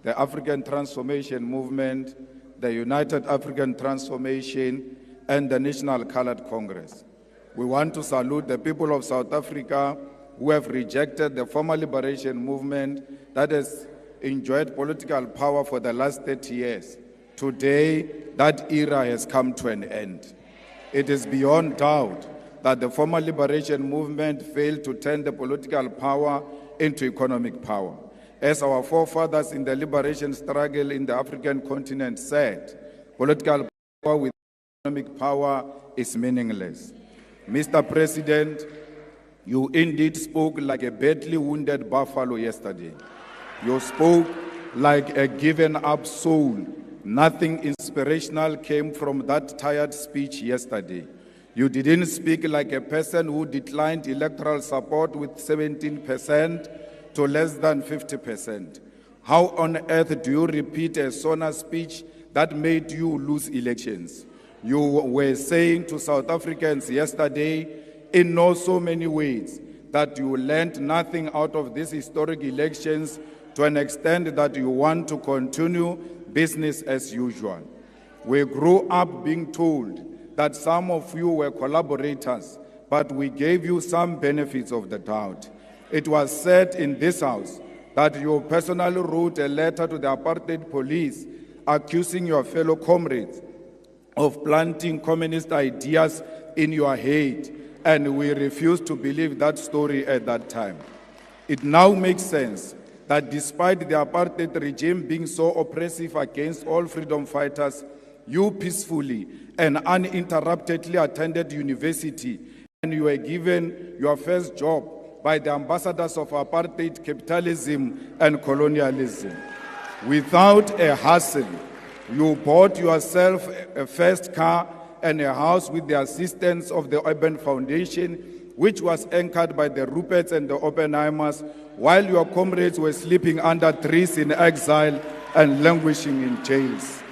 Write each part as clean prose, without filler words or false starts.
the African Transformation Movement, the United African Transformation, and the National Colored Congress. We want to salute the people of South Africa who have rejected the former liberation movement that has enjoyed political power for the last 30 years. Today, that era has come to an end. It is beyond doubt that the former liberation movement failed to turn the political power into economic power. As our forefathers in the liberation struggle in the African continent said, political power with economic power is meaningless. Mr. President, you indeed spoke like a badly wounded buffalo yesterday. You spoke like a given-up soul. Nothing inspirational came from that tired speech yesterday. You didn't speak like a person who declined electoral support with 17% to less than 50%. How on earth do you repeat a Sona speech that made you lose elections? You were saying to South Africans yesterday, in so many ways, that you learned nothing out of these historic elections to an extent that you want to continue business as usual. We grew up being told that some of you were collaborators, but we gave you some benefits of the doubt. It was said in this house that you personally wrote a letter to the apartheid police accusing your fellow comrades of planting communist ideas in your head, and we refused to believe that story at that time. It now makes sense that despite the apartheid regime being so oppressive against all freedom fighters, you peacefully and uninterruptedly attended university, and you were given your first job by the ambassadors of apartheid, capitalism, and colonialism. Without a hassle, you bought yourself a first car and a house with the assistance of the Urban Foundation, which was anchored by the Ruperts and the Oppenheimers, while your comrades were sleeping under trees in exile and languishing in jails.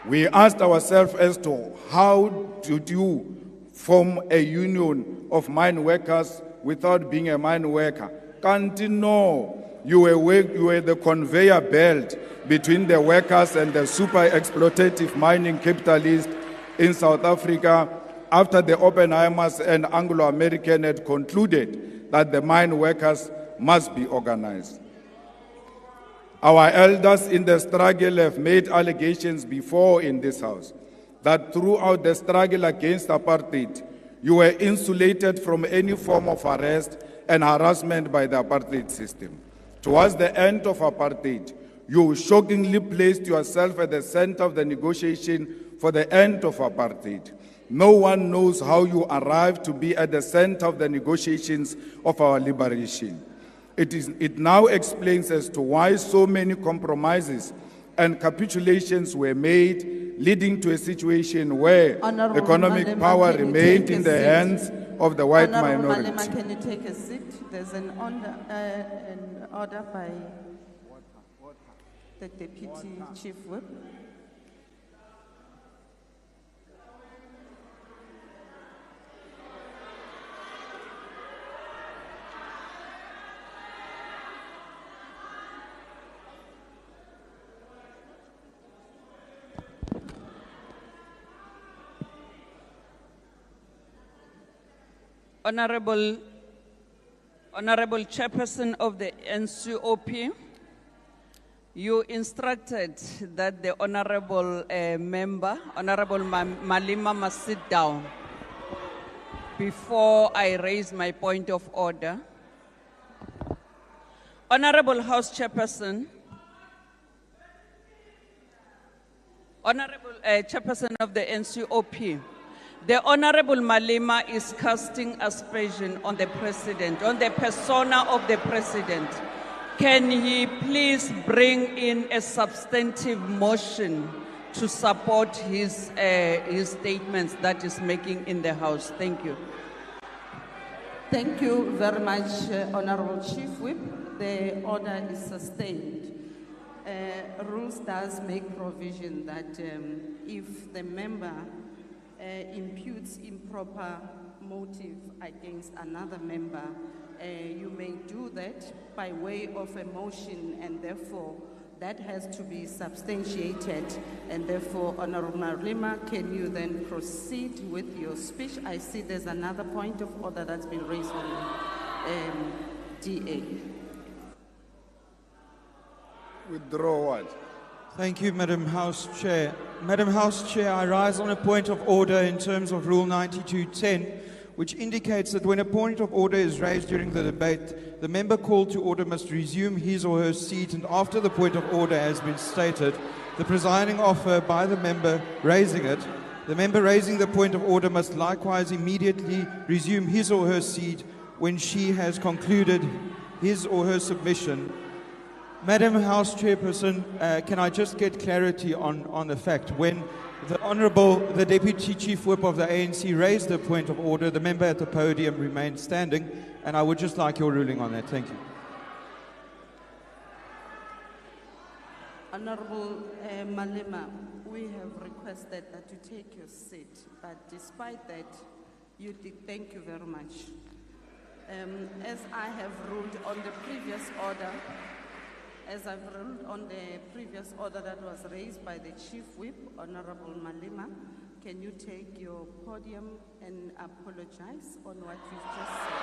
We asked ourselves as to how did you form a union of mine workers without being a mine worker? Can't you know? You were the conveyor belt between the workers and the super exploitative mining capitalists in South Africa after the Oppenheimers and Anglo-American had concluded that the mine workers must be organized. Our elders in the struggle have made allegations before in this house that throughout the struggle against apartheid, you were insulated from any form of arrest and harassment by the apartheid system. Towards the end of apartheid, you shockingly placed yourself at the center of the negotiation for the end of apartheid. No one knows how you arrived to be at the center of the negotiations of our liberation. It now explains as to why so many compromises and capitulations were made, leading to a situation where economic power remained in the hands of the white minority. Malema, can you take a seat? There's an order by the Deputy Chief Whip. Honorable Chairperson of the NCOP, you instructed that the Honorable member, Honorable Malema, must sit down before I raise my point of order. Honorable House Chairperson, Honorable Chairperson of the NCOP, the Honorable Malema is casting aspersion on the President, on the persona of the President. Can he please bring in a substantive motion to support his statements that he's making in the House? Thank you. Thank you very much, Honorable Chief Whip. The order is sustained. Rules does make provision that if the member imputes improper motive against another member, you may do that by way of a motion, and therefore that has to be substantiated. And therefore, Honorable Malema, can you then proceed with your speech? I see there's another point of order that's been raised on DA. Withdraw what? Thank you, Madam House Chair. Madam House Chair, I rise on a point of order in terms of Rule 92.10, which indicates that when a point of order is raised during the debate, the member called to order must resume his or her seat, and after the point of order has been stated, the presiding officer by the member raising it, the member raising the point of order must likewise immediately resume his or her seat when she has concluded his or her submission. Madam House Chairperson, can I just get clarity on the fact when the Deputy Chief Whip of the ANC raised the point of order, the member at the podium remained standing, and I would just like your ruling on that. Thank you. Honorable Malema, we have requested that you take your seat, but despite that, you did. Thank you very much. As I have ruled on the previous order, that was raised by the Chief Whip, Honorable Malema, can you take your podium and apologize on what you've just said?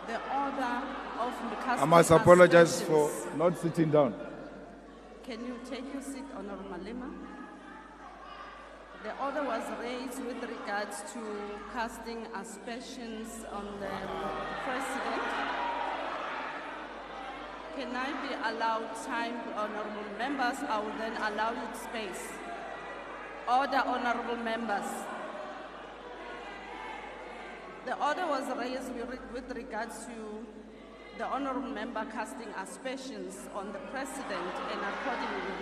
The order of the I must apologize for not sitting down. Can you take your seat, Honorable Malema? The order was raised with regards to casting aspersions on the President. Can I be allowed time, honorable members? I will then allow you space. Order, honorable members. The order was raised with regards to the honorable member casting aspersions on the President, and accordingly,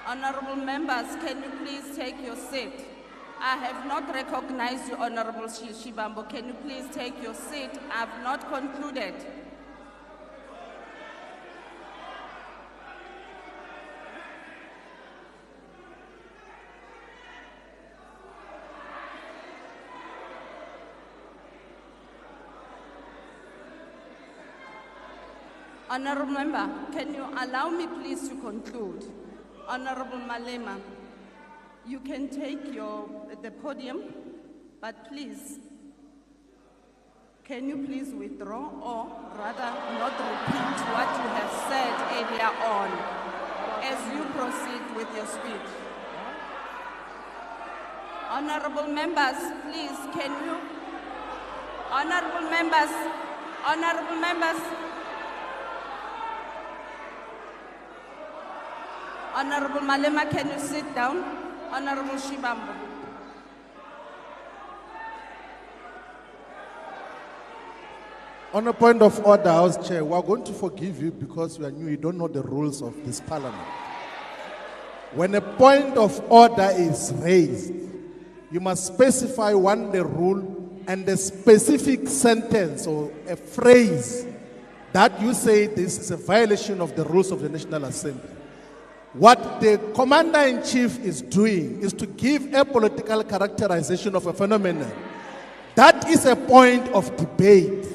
honorable members, can you please take your seat? I have not recognized you, Honorable Shibambo. Can you please take your seat? I have not concluded. Honorable member, can you allow me please to conclude? Honorable Malema, you can take the podium, but please, can you please withdraw, or rather not repeat what you have said earlier on as you proceed with your speech? Honorable members, please, can you? Honorable members, honorable members. Honorable Malema, can you sit down? Honorable Shibambo. On a point of order, House Chair, we are going to forgive you because you are new, you don't know the rules of this parliament. When a point of order is raised, you must specify the rule and the specific sentence or a phrase that you say this is a violation of the rules of the National Assembly. What the Commander-in-Chief is doing is to give a political characterization of a phenomenon. That is a point of debate.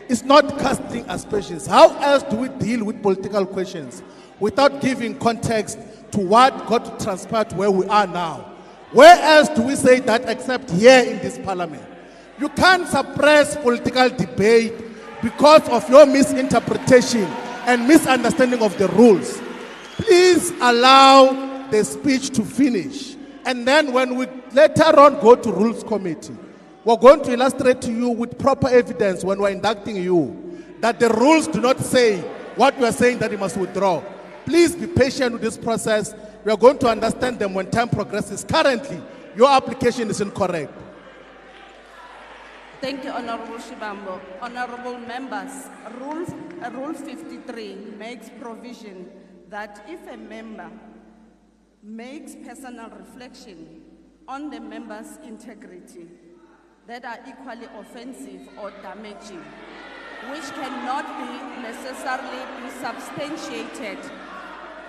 It's not casting aspersions. How else do we deal with political questions without giving context to what got to transpire to where we are now? Where else do we say that except here in this parliament? You can't suppress political debate because of your misinterpretation and misunderstanding of the rules. Please allow the speech to finish. And then when we later on go to Rules Committee, we're going to illustrate to you with proper evidence when we're inducting you that the rules do not say what we are saying that you must withdraw. Please be patient with this process. We are going to understand them when time progresses. Currently, your application is incorrect. Thank you, Honorable Shibambo. Honorable members, Rule 53 makes provision that if a member makes personal reflection on the member's integrity that are equally offensive or damaging, which cannot be necessarily be substantiated,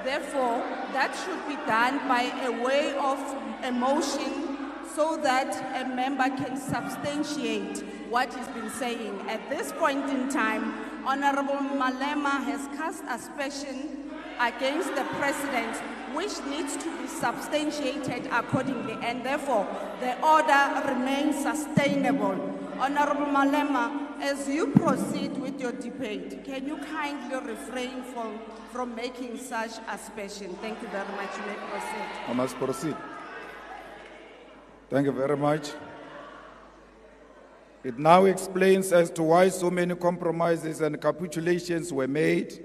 Therefore, that should be done by a way of a motion so that a member can substantiate what he's been saying. At this point in time, Honorable Malema has cast aspersion against the president, which needs to be substantiated accordingly, and therefore the order remains sustainable. Honorable Malema, as you proceed with your debate, can you kindly refrain from making such aspersion? Thank you very much. You may proceed. I must proceed. Thank you very much. It now explains as to why so many compromises and capitulations were made,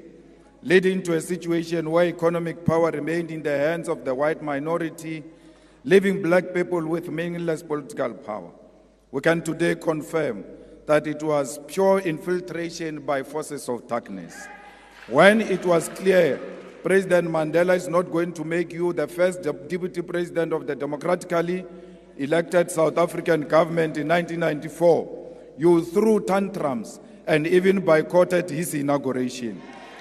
leading to a situation where economic power remained in the hands of the white minority, leaving black people with meaningless political power. We can today confirm that it was pure infiltration by forces of darkness. When it was clear President Mandela is not going to make you the first deputy president of the democratically elected South African government in 1994, you threw tantrums and even boycotted his inauguration.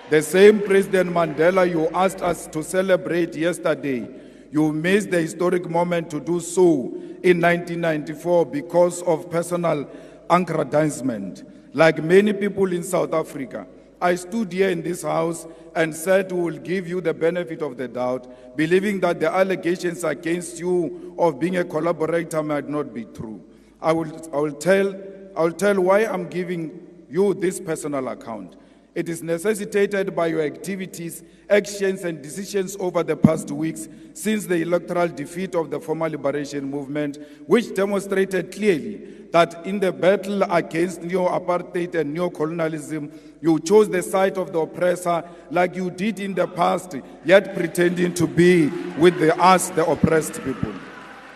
The same President Mandela you asked us to celebrate yesterday, you missed the historic moment to do so in 1994 because of personal aggrandizement. Like many people in South Africa, I stood here in this house and said we will give you the benefit of the doubt, believing that the allegations against you of being a collaborator might not be true. I will tell why I'm giving you this personal account. It is necessitated by your activities, actions, and decisions over the past weeks since the electoral defeat of the former liberation movement, which demonstrated clearly that in the battle against neo-apartheid and neo-colonialism, you chose the side of the oppressor like you did in the past, yet pretending to be with us, the oppressed people.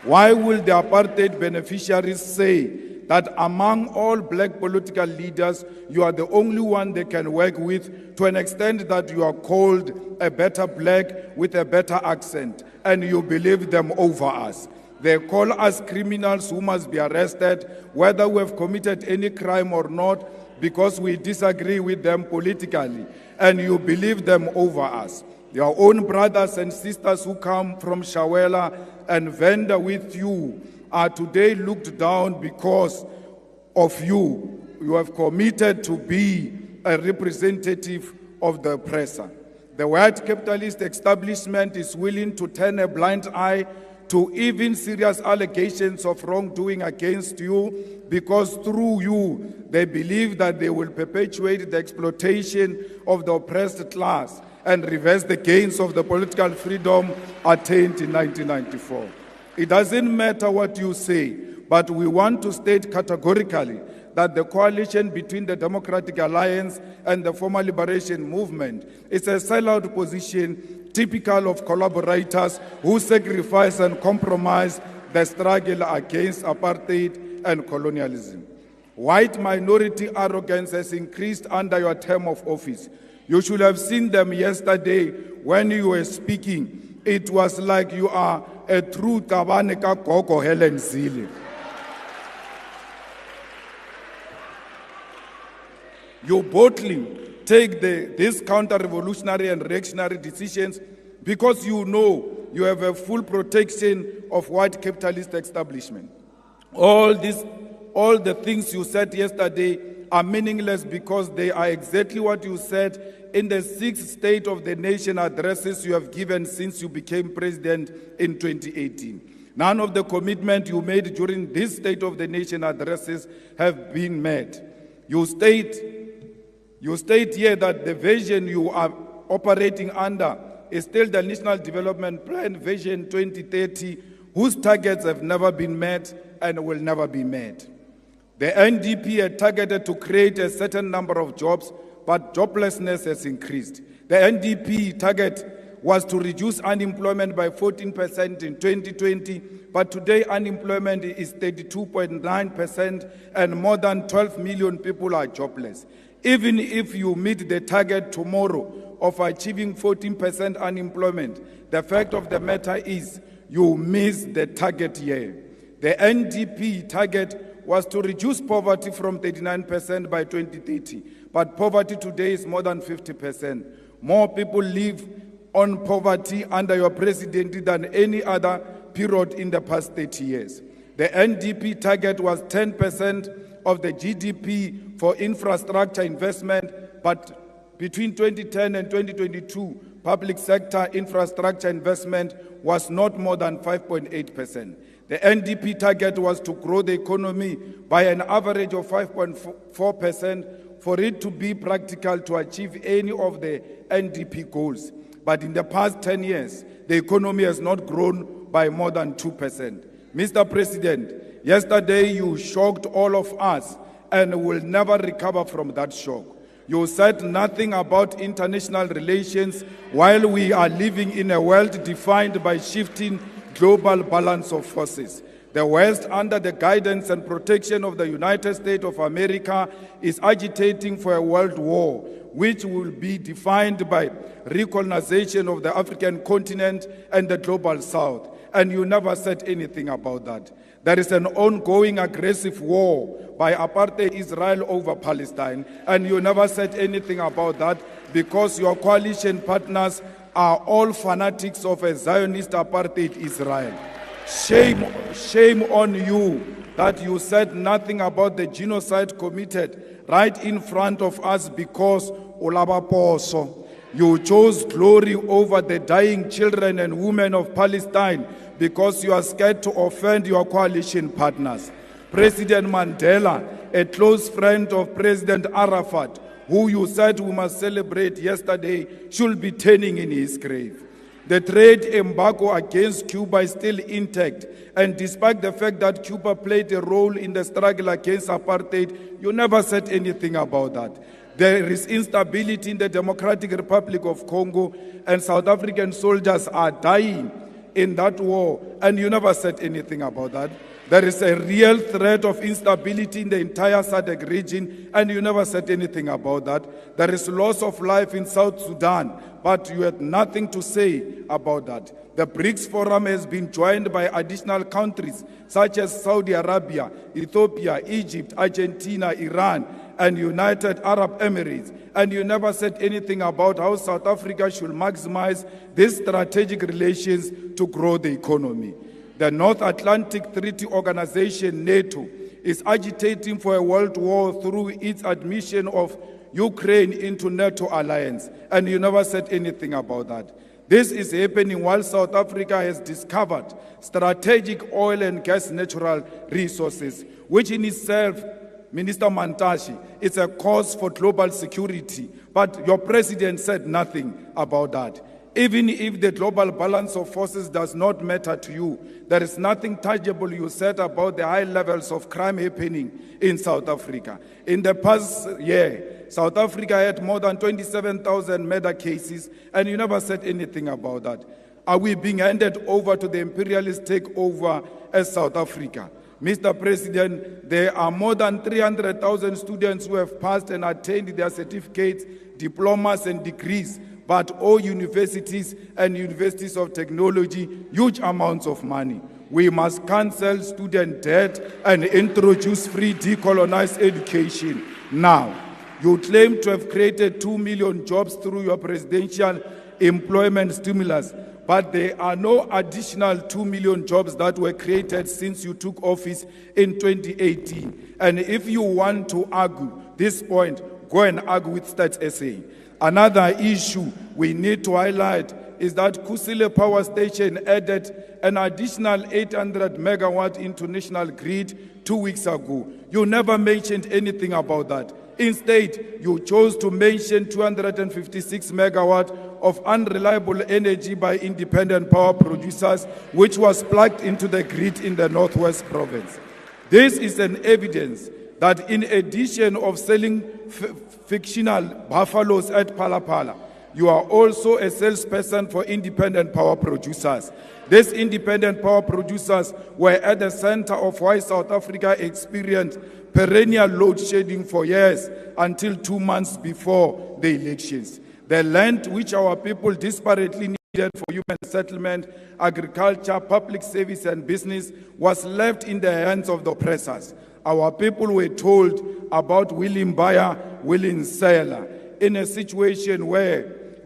Why will the apartheid beneficiaries say that among all black political leaders, you are the only one they can work with, to an extent that you are called a better black with a better accent, and you believe them over us? They call us criminals who must be arrested, whether we have committed any crime or not, because we disagree with them politically, and you believe them over us. Your own brothers and sisters who come from Shawela and Venda with you are today looked down because of you. You have committed to be a representative of the oppressor. The white capitalist establishment is willing to turn a blind eye to even serious allegations of wrongdoing against you, because through you, they believe that they will perpetuate the exploitation of the oppressed class and reverse the gains of the political freedom attained in 1994. It doesn't matter what you say, but we want to state categorically that the coalition between the Democratic Alliance and the former liberation movement is a sellout position typical of collaborators who sacrifice and compromise the struggle against apartheid and colonialism. White minority arrogance has increased under your term of office. You should have seen them yesterday when you were speaking. It was like you are a true Tabaneka Koko Helen Zille. You boldly take these counter-revolutionary and reactionary decisions because you know you have a full protection of white capitalist establishment. All the things you said yesterday are meaningless because they are exactly what you said in the 6 State of the Nation addresses you have given since you became president in 2018. None of the commitments you made during this State of the Nation addresses have been met. You state here that the vision you are operating under is still the National Development Plan Vision 2030, whose targets have never been met and will never be met. The NDP had targeted to create a certain number of jobs, but joblessness has increased. The NDP target was to reduce unemployment by 14% in 2020, but today unemployment is 32.9% and more than 12 million people are jobless. Even if you meet the target tomorrow of achieving 14% unemployment, the fact of the matter is you miss the target here. The NDP target was to reduce poverty from 39% by 2030, but poverty today is more than 50%. More people live on poverty under your presidency than any other period in the past 30 years. The NDP target was 10% of the GDP for infrastructure investment, but between 2010 and 2022, public sector infrastructure investment was not more than 5.8%. The NDP target was to grow the economy by an average of 5.4% for it to be practical to achieve any of the NDP goals. But in the past 10 years, the economy has not grown by more than 2%. Mr. President, yesterday you shocked all of us and will never recover from that shock. You said nothing about international relations while we are living in a world defined by shifting global balance of forces. The West, under the guidance and protection of the United States of America, is agitating for a world war, which will be defined by recolonization of the African continent and the global South. And you never said anything about that. There is an ongoing aggressive war by apartheid Israel over Palestine, and you never said anything about that because your coalition partners are all fanatics of a Zionist apartheid Israel. Shame on you that you said nothing about the genocide committed right in front of us because Olabaposo. You chose glory over the dying children and women of Palestine because you are scared to offend your coalition partners. President Mandela, a close friend of President Arafat, who you said we must celebrate yesterday, should be turning in his grave. The trade embargo against Cuba is still intact, and despite the fact that Cuba played a role in the struggle against apartheid, you never said anything about that. There is instability in the Democratic Republic of Congo, and South African soldiers are dying in that war, and you never said anything about that. There is a real threat of instability in the entire SADC region, and you never said anything about that. There is loss of life in South Sudan, but you had nothing to say about that. The BRICS Forum has been joined by additional countries such as Saudi Arabia, Ethiopia, Egypt, Argentina, Iran, and United Arab Emirates. And you never said anything about how South Africa should maximize these strategic relations to grow the economy. The North Atlantic Treaty Organization, NATO, is agitating for a world war through its admission of Ukraine into NATO alliance, and you never said anything about that. This is happening while South Africa has discovered strategic oil and gas natural resources, which in itself, Minister Mantashe, is a cause for global security, but your president said nothing about that. Even if the global balance of forces does not matter to you, there is nothing tangible you said about the high levels of crime happening in South Africa. In the past year, South Africa had more than 27,000 murder cases, and you never said anything about that. Are we being handed over to the imperialist takeover as South Africa? Mr. President, there are more than 300,000 students who have passed and attained their certificates, diplomas, and degrees, but all universities and universities of technology, huge amounts of money. We must cancel student debt and introduce free decolonized education now. You claim to have created 2 million jobs through your presidential employment stimulus, but there are no additional 2 million jobs that were created since you took office in 2018. And if you want to argue this point, go and argue with Stats SA. Another issue we need to highlight is that Kusile Power Station added an additional 800 megawatt into national grid 2 weeks ago. You never mentioned anything about that. Instead, you chose to mention 256 megawatt of unreliable energy by independent power producers, which was plugged into the grid in the Northwest Province. This is an evidence that in addition of selling fictional buffaloes at Palapala, you are also a salesperson for independent power producers. These independent power producers were at the center of why South Africa experienced perennial load shedding for years until 2 months before the elections. The land which our people desperately needed for human settlement, agriculture, public service, and business was left in the hands of the oppressors. Our people were told about willing buyer, willing seller, in a situation where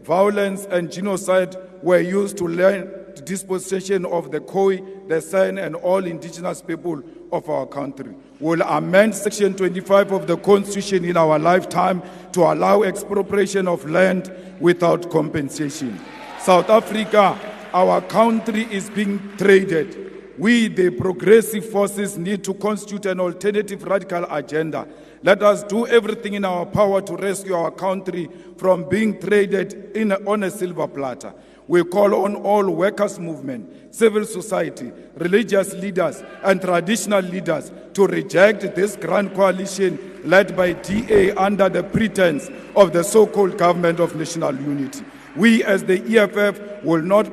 violence, and genocide were used to land dispossession of the Khoi, the San, and all indigenous people of our country. We'll amend Section 25 of the Constitution in our lifetime to allow expropriation of land without compensation. South Africa, our country is being traded. We, the progressive forces, need to constitute an alternative radical agenda. Let us do everything in our power to rescue our country from being traded on a silver platter. We call on all workers' movement, civil society, religious leaders, and traditional leaders to reject this grand coalition led by DA under the pretense of the so-called government of national unity. We, as the EFF, will not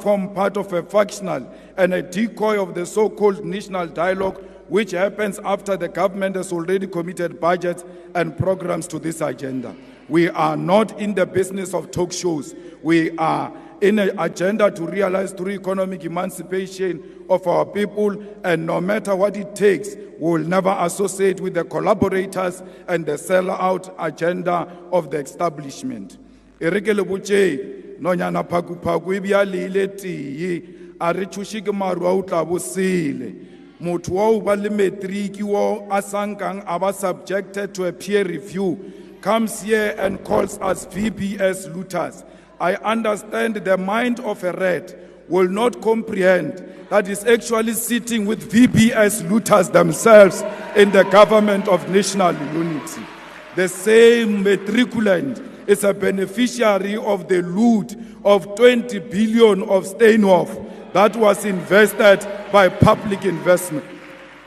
form part of a factional and a decoy of the so-called national dialogue, which happens after the government has already committed budgets and programs to this agenda. We are not in the business of talk shows. We are in an agenda to realize through economic emancipation of our people, and no matter what it takes, we will never associate with the collaborators and the sellout agenda of the establishment. Erekele botse nonyana phaku ebia le tiye a re tshushike maru a utla bosele motho wa o ba le matric wo a sankang a ba subjected to a peer review comes here and calls us VBS looters. I understand the mind of a rat will not comprehend that is actually sitting with VBS looters themselves in the government of national unity. The same matriculant is a beneficiary of the loot of 20 billion of Steinhoff that was invested by public investment,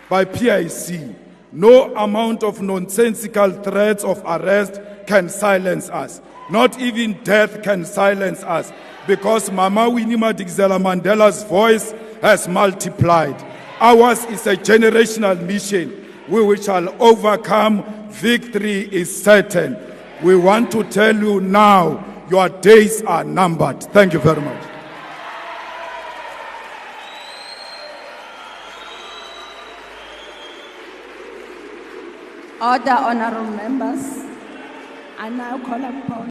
by PIC. No amount of nonsensical threats of arrest can silence us. Not even death can silence us, because Mama Winnie Madikizela Mandela's voice has multiplied. Ours is a generational mission. We shall overcome. Victory is certain. We want to tell you now, your days are numbered. Thank you very much. Order, honorable members. I now call upon